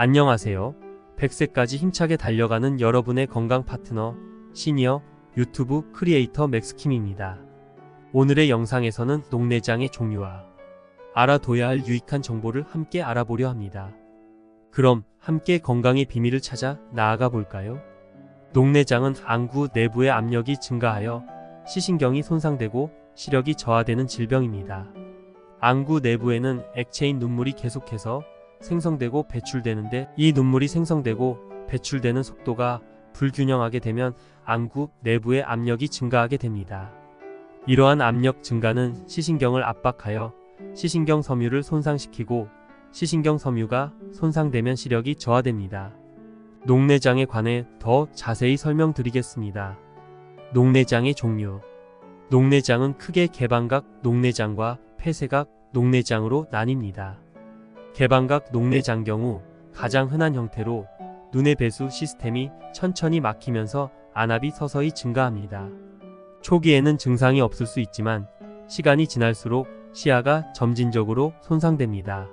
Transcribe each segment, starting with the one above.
안녕하세요. 100세까지 힘차게 달려가는 여러분의 건강 파트너, 시니어 유튜브 크리에이터 맥스킴입니다. 오늘의 영상에서는 녹내장의 종류와 알아둬야 할 유익한 정보를 함께 알아보려 합니다. 그럼 함께 건강의 비밀을 찾아 나아가 볼까요? 녹내장은 안구 내부의 압력이 증가하여 시신경이 손상되고 시력이 저하되는 질병입니다. 안구 내부에는 액체인 눈물이 계속해서 생성되고 배출되는데, 이 눈물이 생성되고 배출되는 속도가 불균형하게 되면 안구 내부의 압력이 증가하게 됩니다. 이러한 압력 증가는 시신경을 압박하여 시신경 섬유를 손상시키고, 시신경 섬유가 손상되면 시력이 저하됩니다. 녹내장에 관해 더 자세히 설명드리겠습니다. 녹내장의 종류. 녹내장은 크게 개방각 녹내장과 폐쇄각 녹내장으로 나뉩니다. 개방각 녹내장 경우 가장 흔한 형태로 눈의 배수 시스템이 천천히 막히면서 안압이 서서히 증가합니다. 초기에는 증상이 없을 수 있지만 시간이 지날수록 시야가 점진적으로 손상됩니다.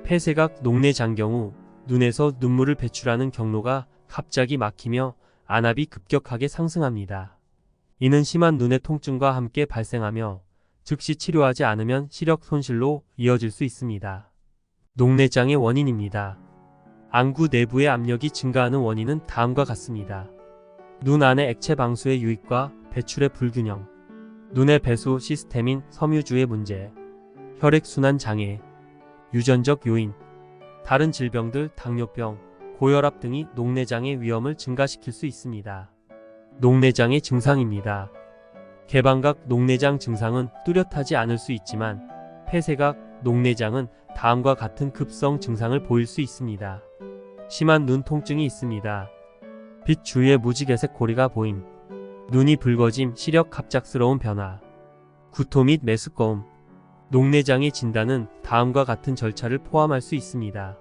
폐쇄각 녹내장 경우 눈에서 눈물을 배출하는 경로가 갑자기 막히며 안압이 급격하게 상승합니다. 이는 심한 눈의 통증과 함께 발생하며 즉시 치료하지 않으면 시력 손실로 이어질 수 있습니다. 녹내장의 원인입니다. 안구 내부의 압력이 증가하는 원인은 다음과 같습니다. 눈 안의 액체 방수의 유입과 배출의 불균형, 눈의 배수 시스템인 섬유주의 문제, 혈액순환 장애, 유전적 요인, 다른 질병들 당뇨병, 고혈압 등이 녹내장의 위험을 증가시킬 수 있습니다. 녹내장의 증상입니다. 개방각 녹내장 증상은 뚜렷하지 않을 수 있지만 폐쇄각 녹내장은 다음과 같은 급성 증상을 보일 수 있습니다. 심한 눈 통증이 있습니다. 빛 주위에 무지개색 고리가 보임, 눈이 붉어짐, 시력 갑작스러운 변화, 구토 및 메스꺼움. 녹내장의 진단은 다음과 같은 절차를 포함할 수 있습니다.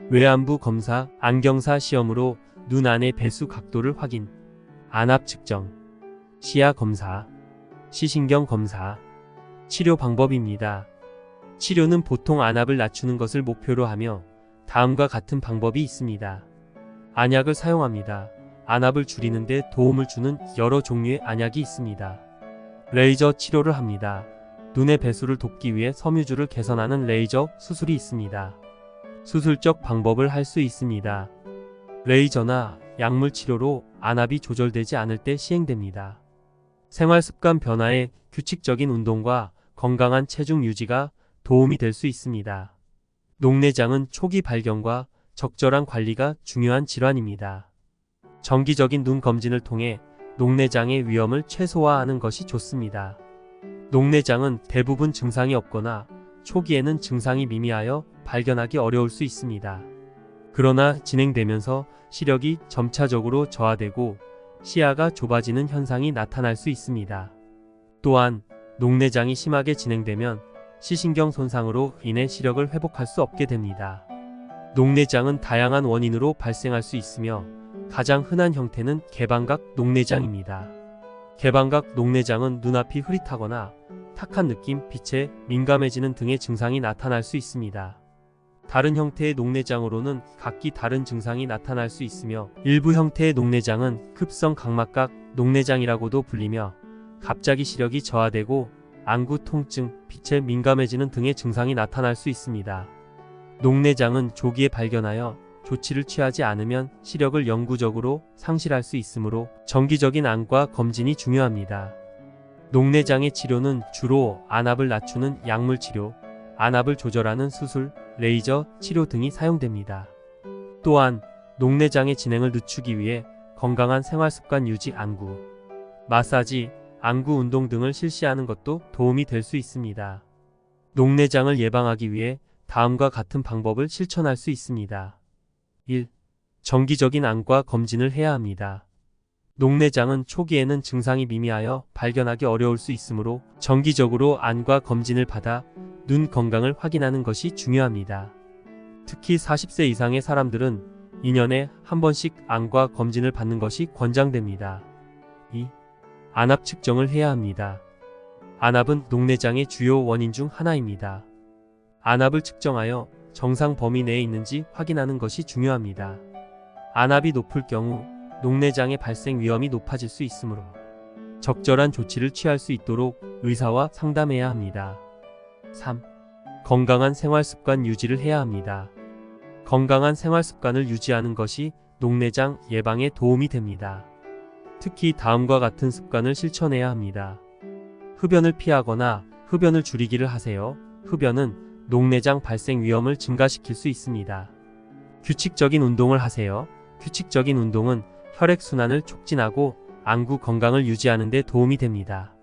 외안부 검사, 안경사 시험으로 눈 안의 배수 각도를 확인, 안압 측정, 시야 검사, 시신경 검사. 치료 방법입니다. 치료는 보통 안압을 낮추는 것을 목표로 하며 다음과 같은 방법이 있습니다. 안약을 사용합니다. 안압을 줄이는 데 도움을 주는 여러 종류의 안약이 있습니다. 레이저 치료를 합니다. 눈의 배수를 돕기 위해 섬유주를 개선하는 레이저 수술이 있습니다. 수술적 방법을 할 수 있습니다. 레이저나 약물 치료로 안압이 조절되지 않을 때 시행됩니다. 생활습관 변화에 규칙적인 운동과 건강한 체중 유지가 도움이 될 수 있습니다. 녹내장은 초기 발견과 적절한 관리가 중요한 질환입니다. 정기적인 눈 검진을 통해 녹내장의 위험을 최소화하는 것이 좋습니다. 녹내장은 대부분 증상이 없거나 초기에는 증상이 미미하여 발견하기 어려울 수 있습니다. 그러나 진행되면서 시력이 점차적으로 저하되고 시야가 좁아지는 현상이 나타날 수 있습니다. 또한 녹내장이 심하게 진행되면 시신경 손상으로 인해 시력을 회복할 수 없게 됩니다. 녹내장은 다양한 원인으로 발생할 수 있으며 가장 흔한 형태는 개방각 녹내장입니다. 개방각 녹내장은 눈앞이 흐릿하거나 탁한 느낌, 빛에 민감해지는 등의 증상이 나타날 수 있습니다. 다른 형태의 녹내장으로는 각기 다른 증상이 나타날 수 있으며, 일부 형태의 녹내장은 급성 각막각 녹내장이라고도 불리며 갑자기 시력이 저하되고 안구 통증, 빛에 민감해지는 등의 증상이 나타날 수 있습니다. 녹내장은 조기에 발견하여 조치를 취하지 않으면 시력을 영구적으로 상실할 수 있으므로 정기적인 안과 검진이 중요합니다. 녹내장의 치료는 주로 안압을 낮추는 약물 치료, 안압을 조절하는 수술, 레이저 치료 등이 사용됩니다. 또한 녹내장의 진행을 늦추기 위해 건강한 생활습관 유지, 안구 마사지, 안구 운동 등을 실시하는 것도 도움이 될 수 있습니다. 녹내장을 예방하기 위해 다음과 같은 방법을 실천할 수 있습니다. 1. 정기적인 안과 검진을 해야 합니다. 녹내장은 초기에는 증상이 미미하여 발견하기 어려울 수 있으므로 정기적으로 안과 검진을 받아 눈 건강을 확인하는 것이 중요합니다. 특히 40세 이상의 사람들은 2년에 한 번씩 안과 검진을 받는 것이 권장됩니다. 2. 안압 측정을 해야 합니다. 안압은 녹내장의 주요 원인 중 하나입니다. 안압을 측정하여 정상 범위 내에 있는지 확인하는 것이 중요합니다. 안압이 높을 경우 녹내장의 발생 위험이 높아질 수 있으므로 적절한 조치를 취할 수 있도록 의사와 상담해야 합니다. 3. 건강한 생활습관 유지를 해야 합니다. 건강한 생활습관을 유지하는 것이 녹내장 예방에 도움이 됩니다. 특히 다음과 같은 습관을 실천해야 합니다. 흡연을 피하거나 흡연을 줄이기를 하세요. 흡연은 녹내장 발생 위험을 증가시킬 수 있습니다. 규칙적인 운동을 하세요. 규칙적인 운동은 혈액순환을 촉진하고 안구 건강을 유지하는 데 도움이 됩니다.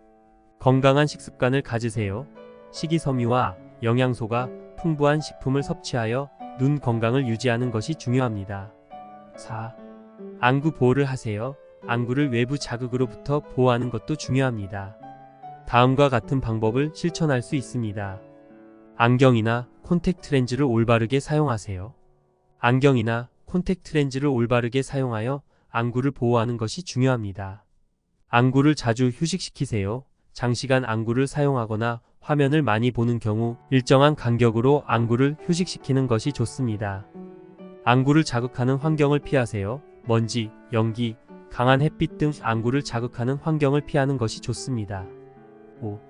건강한 식습관을 가지세요. 식이섬유와 영양소가 풍부한 식품을 섭취하여 눈 건강을 유지하는 것이 중요합니다. 4. 안구 보호를 하세요. 안구를 외부 자극으로부터 보호하는 것도 중요합니다. 다음과 같은 방법을 실천할 수 있습니다. 안경이나 콘택트 렌즈를 올바르게 사용하세요. 안경이나 콘택트 렌즈를 올바르게 사용하여 안구를 보호하는 것이 중요합니다. 안구를 자주 휴식시키세요. 장시간 안구를 사용하거나 화면을 많이 보는 경우 일정한 간격으로 안구를 휴식시키는 것이 좋습니다. 안구를 자극하는 환경을 피하세요. 먼지, 연기, 강한 햇빛 등 안구를 자극하는 환경을 피하는 것이 좋습니다. 5.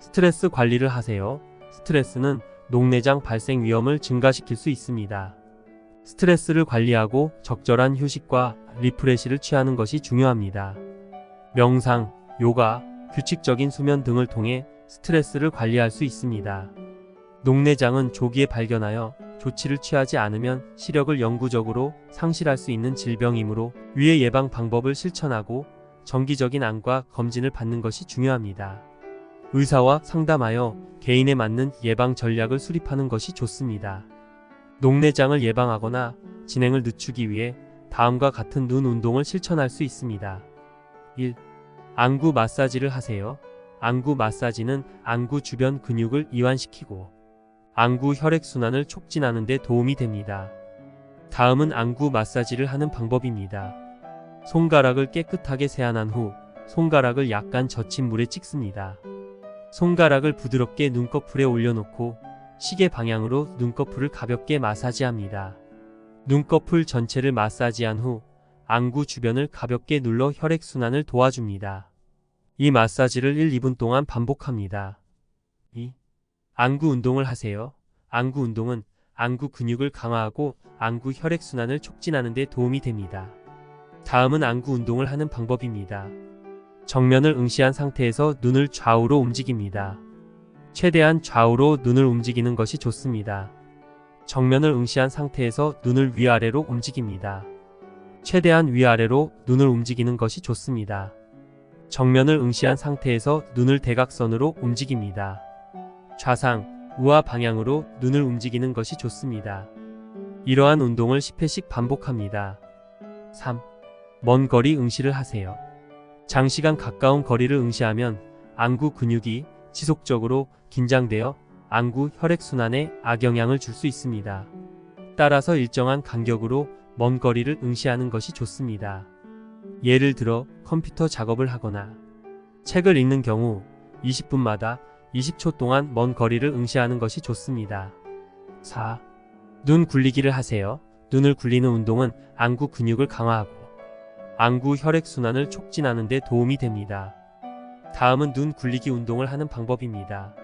스트레스 관리를 하세요. 스트레스는 녹내장 발생 위험을 증가시킬 수 있습니다. 스트레스를 관리하고 적절한 휴식과 리프레시를 취하는 것이 중요합니다. 명상, 요가, 규칙적인 수면 등을 통해 스트레스를 관리할 수 있습니다. 녹내장은 조기에 발견하여 조치를 취하지 않으면 시력을 영구적으로 상실할 수 있는 질병이므로 위의 예방 방법을 실천하고 정기적인 안과 검진을 받는 것이 중요합니다. 의사와 상담하여 개인에 맞는 예방 전략을 수립하는 것이 좋습니다. 녹내장을 예방하거나 진행을 늦추기 위해 다음과 같은 눈 운동을 실천할 수 있습니다. 1. 안구 마사지를 하세요. 안구 마사지는 안구 주변 근육을 이완시키고 안구 혈액순환을 촉진하는 데 도움이 됩니다. 다음은 안구 마사지를 하는 방법입니다. 손가락을 깨끗하게 세안한 후 손가락을 약간 젖힌 물에 찍습니다. 손가락을 부드럽게 눈꺼풀에 올려놓고 시계 방향으로 눈꺼풀을 가볍게 마사지합니다. 눈꺼풀 전체를 마사지한 후 안구 주변을 가볍게 눌러 혈액순환을 도와줍니다. 이 마사지를 1-2분 동안 반복합니다. 2. 안구 운동을 하세요. 안구 운동은 안구 근육을 강화하고 안구 혈액순환을 촉진하는 데 도움이 됩니다. 다음은 안구 운동을 하는 방법입니다. 정면을 응시한 상태에서 눈을 좌우로 움직입니다. 최대한 좌우로 눈을 움직이는 것이 좋습니다. 정면을 응시한 상태에서 눈을 위아래로 움직입니다. 최대한 위아래로 눈을 움직이는 것이 좋습니다. 정면을 응시한 상태에서 눈을 대각선으로 움직입니다. 좌상, 우하 방향으로 눈을 움직이는 것이 좋습니다. 이러한 운동을 10회씩 반복합니다. 3. 먼 거리 응시를 하세요. 장시간 가까운 거리를 응시하면 안구 근육이 지속적으로 긴장되어 안구 혈액순환에 악영향을 줄 수 있습니다. 따라서 일정한 간격으로 먼 거리를 응시하는 것이 좋습니다. 예를 들어 컴퓨터 작업을 하거나 책을 읽는 경우 20분마다 20초 동안 먼 거리를 응시하는 것이 좋습니다. 4. 눈 굴리기를 하세요. 눈을 굴리는 운동은 안구 근육을 강화하고 안구 혈액순환을 촉진하는 데 도움이 됩니다. 다음은 눈 굴리기 운동을 하는 방법입니다.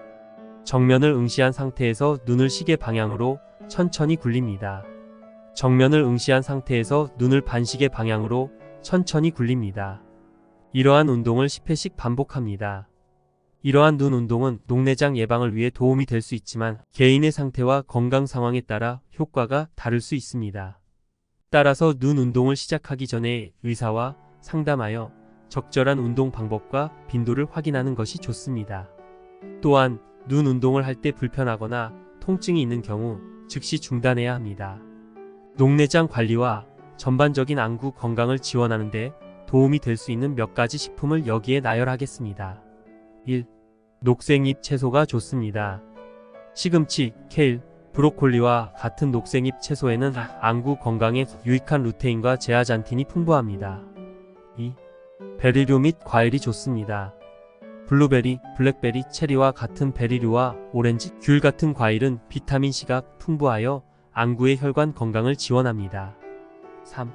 정면을 응시한 상태에서 눈을 시계 방향으로 천천히 굴립니다. 정면을 응시한 상태에서 눈을 반시계 방향으로 천천히 굴립니다. 이러한 운동을 10회씩 반복합니다. 이러한 눈 운동은 녹내장 예방을 위해 도움이 될 수 있지만 개인의 상태와 건강 상황에 따라 효과가 다를 수 있습니다. 따라서 눈 운동을 시작하기 전에 의사와 상담하여 적절한 운동 방법과 빈도를 확인하는 것이 좋습니다. 또한 눈 운동을 할 때 불편하거나 통증이 있는 경우 즉시 중단해야 합니다. 녹내장 관리와 전반적인 안구 건강을 지원하는 데 도움이 될 수 있는 몇 가지 식품을 여기에 나열하겠습니다. 1. 녹색잎 채소가 좋습니다. 시금치, 케일, 브로콜리와 같은 녹색잎 채소에는 안구 건강에 유익한 루테인과 제아잔틴이 풍부합니다. 2. 베리류 및 과일이 좋습니다. 블루베리, 블랙베리, 체리와 같은 베리류와 오렌지, 귤 같은 과일은 비타민C가 풍부하여 안구의 혈관 건강을 지원합니다. 3.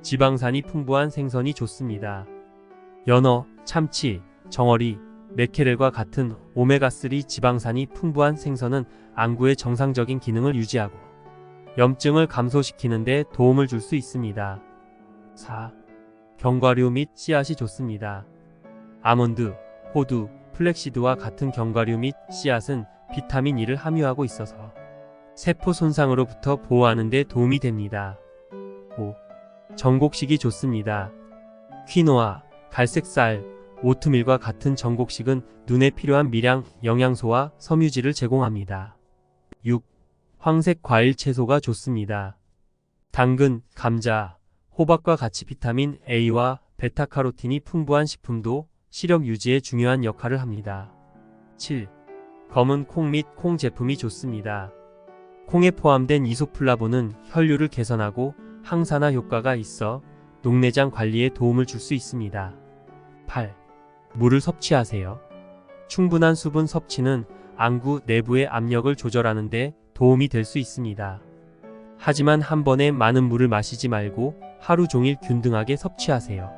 지방산이 풍부한 생선이 좋습니다. 연어, 참치, 정어리, 매케렐과 같은 오메가3 지방산이 풍부한 생선은 안구의 정상적인 기능을 유지하고 염증을 감소시키는 데 도움을 줄 수 있습니다. 4. 견과류 및 씨앗이 좋습니다. 아몬드, 호두, 플렉시드와 같은 견과류 및 씨앗은 비타민 E를 함유하고 있어서 세포 손상으로부터 보호하는 데 도움이 됩니다. 5. 전곡식이 좋습니다. 퀴노아, 갈색쌀, 오트밀과 같은 전곡식은 눈에 필요한 미량, 영양소와 섬유질을 제공합니다. 6. 황색 과일 채소가 좋습니다. 당근, 감자, 호박과 같이 비타민 A와 베타카로틴이 풍부한 식품도 시력 유지에 중요한 역할을 합니다. 7. 검은 콩 및 콩 제품이 좋습니다. 콩에 포함된 이소플라본은 혈류를 개선하고 항산화 효과가 있어 녹내장 관리에 도움을 줄 수 있습니다. 8. 물을 섭취하세요. 충분한 수분 섭취는 안구 내부의 압력을 조절하는 데 도움이 될 수 있습니다. 하지만 한 번에 많은 물을 마시지 말고 하루 종일 균등하게 섭취하세요.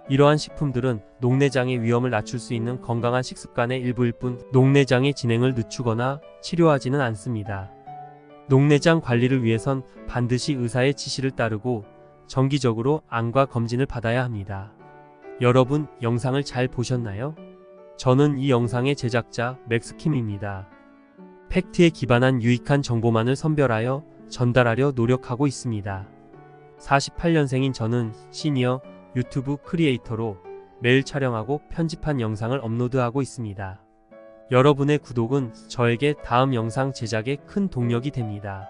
이러한 식품들은 녹내장의 위험을 낮출 수 있는 건강한 식습관의 일부일 뿐 녹내장의 진행을 늦추거나 치료하지는 않습니다. 녹내장 관리를 위해선 반드시 의사의 지시를 따르고 정기적으로 안과 검진을 받아야 합니다. 여러분, 영상을 잘 보셨나요? 저는 이 영상의 제작자 맥스킴입니다. 팩트에 기반한 유익한 정보만을 선별하여 전달하려 노력하고 있습니다. 48년생인 저는 시니어 유튜브 크리에이터로 매일 촬영하고 편집한 영상을 업로드하고 있습니다. 여러분의 구독은 저에게 다음 영상 제작에 큰 동력이 됩니다.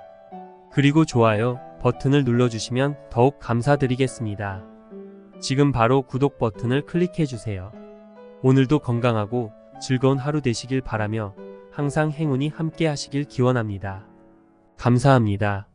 그리고 좋아요 버튼을 눌러주시면 더욱 감사드리겠습니다. 지금 바로 구독 버튼을 클릭해주세요. 오늘도 건강하고 즐거운 하루 되시길 바라며 항상 행운이 함께 하시길 기원합니다. 감사합니다.